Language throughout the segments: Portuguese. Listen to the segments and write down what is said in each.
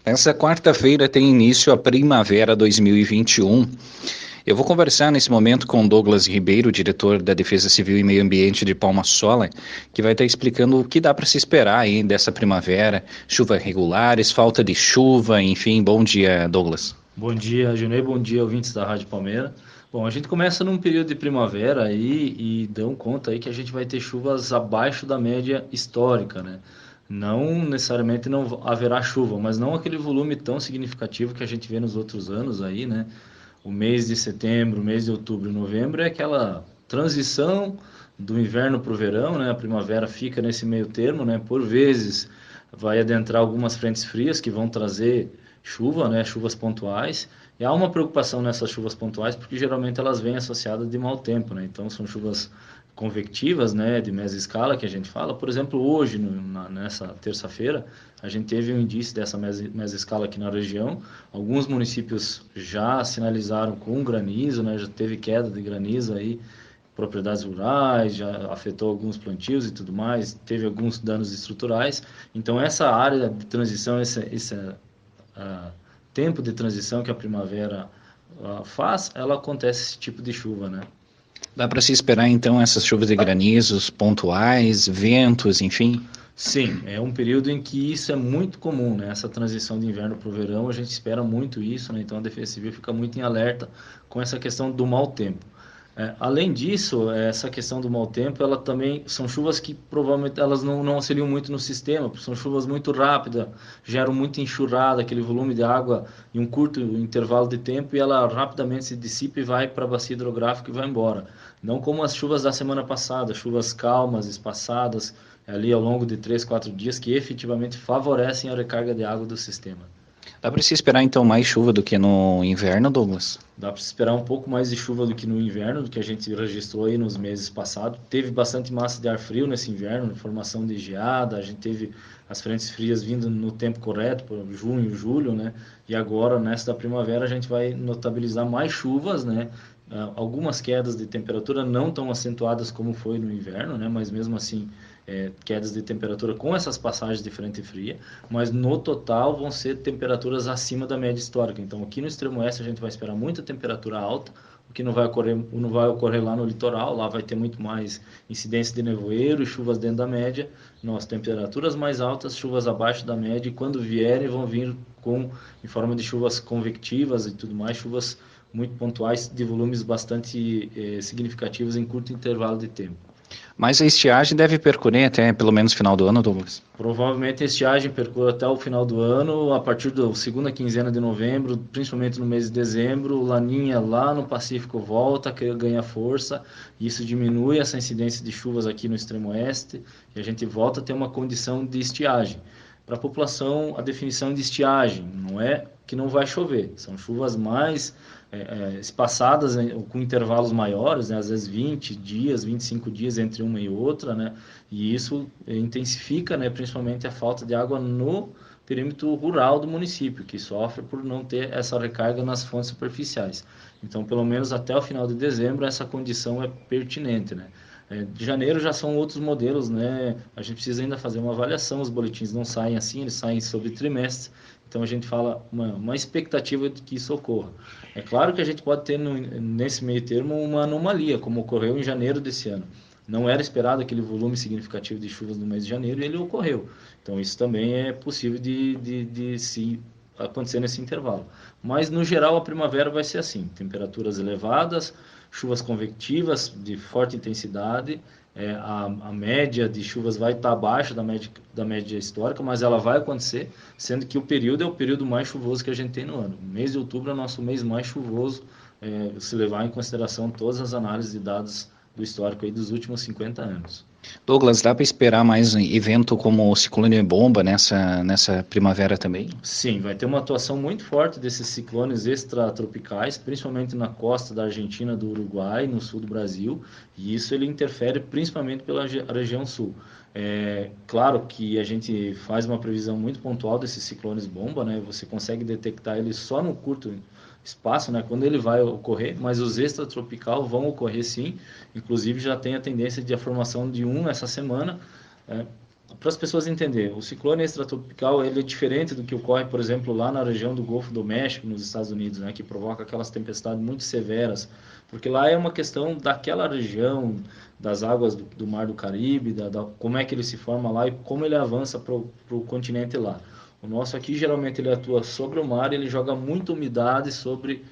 Essa quarta-feira tem início a Primavera 2021. Eu vou conversar nesse momento com Douglas Ribeiro, diretor da Defesa Civil e Meio Ambiente de Palma Sola, que vai estar explicando o que dá para se esperar aí dessa primavera, chuvas regulares, falta de chuva, enfim. Bom dia, Douglas. Bom dia, Junei. Bom dia, ouvintes da Rádio Palmeira. Bom, a gente começa num período de primavera aí e dão conta aí que a gente vai ter chuvas abaixo da média histórica, né? Não necessariamente não haverá chuva, mas não aquele volume tão significativo que a gente vê nos outros anos aí, né? O mês de setembro, o mês de outubro e novembro é aquela transição do inverno para o verão, né? A primavera fica nesse meio termo, né? Por vezes vai adentrar algumas frentes frias que vão trazer chuva, né? Chuvas pontuais. E há uma preocupação nessas chuvas pontuais porque geralmente elas vêm associadas de mau tempo, né? Então são chuvas convectivas, né, de mesescala que a gente fala. Por exemplo, hoje, nessa terça-feira, a gente teve um indício dessa mesescala aqui na região. Alguns municípios já sinalizaram com granizo, né, já teve queda de granizo aí, propriedades rurais, já afetou alguns plantios e tudo mais, teve alguns danos estruturais. Então, essa área de transição, esse tempo de transição que a primavera faz, ela acontece esse tipo de chuva, né? Dá para se esperar então essas chuvas de granizos pontuais, ventos, enfim? Sim, é um período em que isso é muito comum, né? Essa transição de inverno para o verão, a gente espera muito isso, né? Então a Defesa Civil fica muito em alerta com essa questão do mau tempo. Além disso, essa questão do mau tempo, ela também são chuvas que provavelmente elas não auxiliam muito no sistema, porque são chuvas muito rápidas, geram muita enxurrada, aquele volume de água em um curto intervalo de tempo e ela rapidamente se dissipa e vai para a bacia hidrográfica e vai embora. Não como as chuvas da semana passada, chuvas calmas, espaçadas, ali ao longo de 3, 4 dias, que efetivamente favorecem a recarga de água do sistema. Dá para se esperar então mais chuva do que no inverno, Douglas? Dá para esperar um pouco mais de chuva do que no inverno, do que a gente registrou aí nos meses passados. Teve bastante massa de ar frio nesse inverno, formação de geada, a gente teve as frentes frias vindo no tempo correto, por junho, julho, né? E agora, nesta primavera, a gente vai notabilizar mais chuvas, né? Algumas quedas de temperatura não tão acentuadas como foi no inverno, né? Mas mesmo assim, quedas de temperatura com essas passagens de frente fria, mas no total vão ser temperaturas acima da média histórica. Então, aqui no extremo oeste a gente vai esperar muita temperatura alta, o que não vai ocorrer lá no litoral, lá vai ter muito mais incidência de nevoeiro e chuvas dentro da média, nós temperaturas mais altas, chuvas abaixo da média, e quando vierem vão vir em forma de chuvas convectivas e tudo mais, chuvas muito pontuais de volumes bastante significativos em curto intervalo de tempo. Mas a estiagem deve percorrer até pelo menos final do ano, Douglas. Provavelmente a estiagem percorre até o final do ano, a partir da segunda quinzena de novembro, principalmente no mês de dezembro, o Laninha lá no Pacífico volta, ganha força, e isso diminui essa incidência de chuvas aqui no extremo oeste, e a gente volta a ter uma condição de estiagem. Para a população, a definição de estiagem não é que não vai chover, são chuvas mais espaçadas, né, com intervalos maiores, né, às vezes 20 dias, 25 dias entre uma e outra, né, e isso intensifica, né, principalmente a falta de água no perímetro rural do município, que sofre por não ter essa recarga nas fontes superficiais. Então, pelo menos até o final de dezembro, essa condição é pertinente, né. De janeiro já são outros modelos, né? A gente precisa ainda fazer uma avaliação, os boletins não saem assim, eles saem sobre trimestre, então a gente fala uma expectativa de que isso ocorra. É claro que a gente pode ter nesse meio termo uma anomalia, como ocorreu em janeiro desse ano. Não era esperado aquele volume significativo de chuvas no mês de janeiro e ele ocorreu. Então isso também é possível de se acontecer nesse intervalo. Mas no geral a primavera vai ser assim, temperaturas elevadas, chuvas convectivas de forte intensidade, a média de chuvas vai estar abaixo da média histórica, mas ela vai acontecer, sendo que o período é o período mais chuvoso que a gente tem no ano. O mês de outubro é o nosso mês mais chuvoso, se levar em consideração todas as análises de dados do histórico aí dos últimos 50 anos. Douglas, dá para esperar mais um evento como o ciclone bomba nessa primavera também? Sim, vai ter uma atuação muito forte desses ciclones extratropicais, principalmente na costa da Argentina, do Uruguai, no sul do Brasil, e isso ele interfere principalmente pela região sul. É claro que a gente faz uma previsão muito pontual desses ciclones bomba, né? Você consegue detectar ele só no curto espaço, né? Quando ele vai ocorrer, mas os extratropical vão ocorrer sim. Inclusive já tem a tendência de a formação de um essa semana. para as pessoas entenderem, o ciclone extratropical ele é diferente do que ocorre, por exemplo, lá na região do Golfo do México, nos Estados Unidos, né, que provoca aquelas tempestades muito severas, porque lá é uma questão daquela região, das águas do Mar do Caribe, como é que ele se forma lá e como ele avança para o continente lá. O nosso aqui, geralmente, ele atua sobre o mar e ele joga muita umidade sobre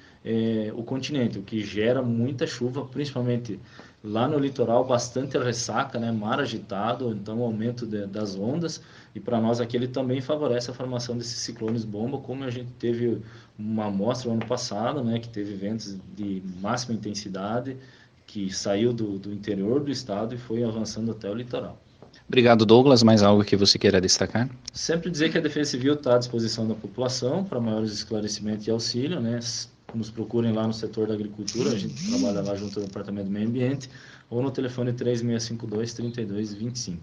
o continente, o que gera muita chuva, principalmente lá no litoral, bastante ressaca, né? Mar agitado, então aumento das ondas, e para nós aqui ele também favorece a formação desses ciclones bomba, como a gente teve uma amostra no ano passado, né? Que teve ventos de máxima intensidade, que saiu do interior do estado e foi avançando até o litoral. Obrigado, Douglas. Mais algo que você queira destacar? Sempre dizer que a Defesa Civil está à disposição da população para maiores esclarecimentos e auxílio, né? Nos procurem lá no setor da agricultura, a gente trabalha lá junto ao Departamento do Meio Ambiente, ou no telefone 3652-3225.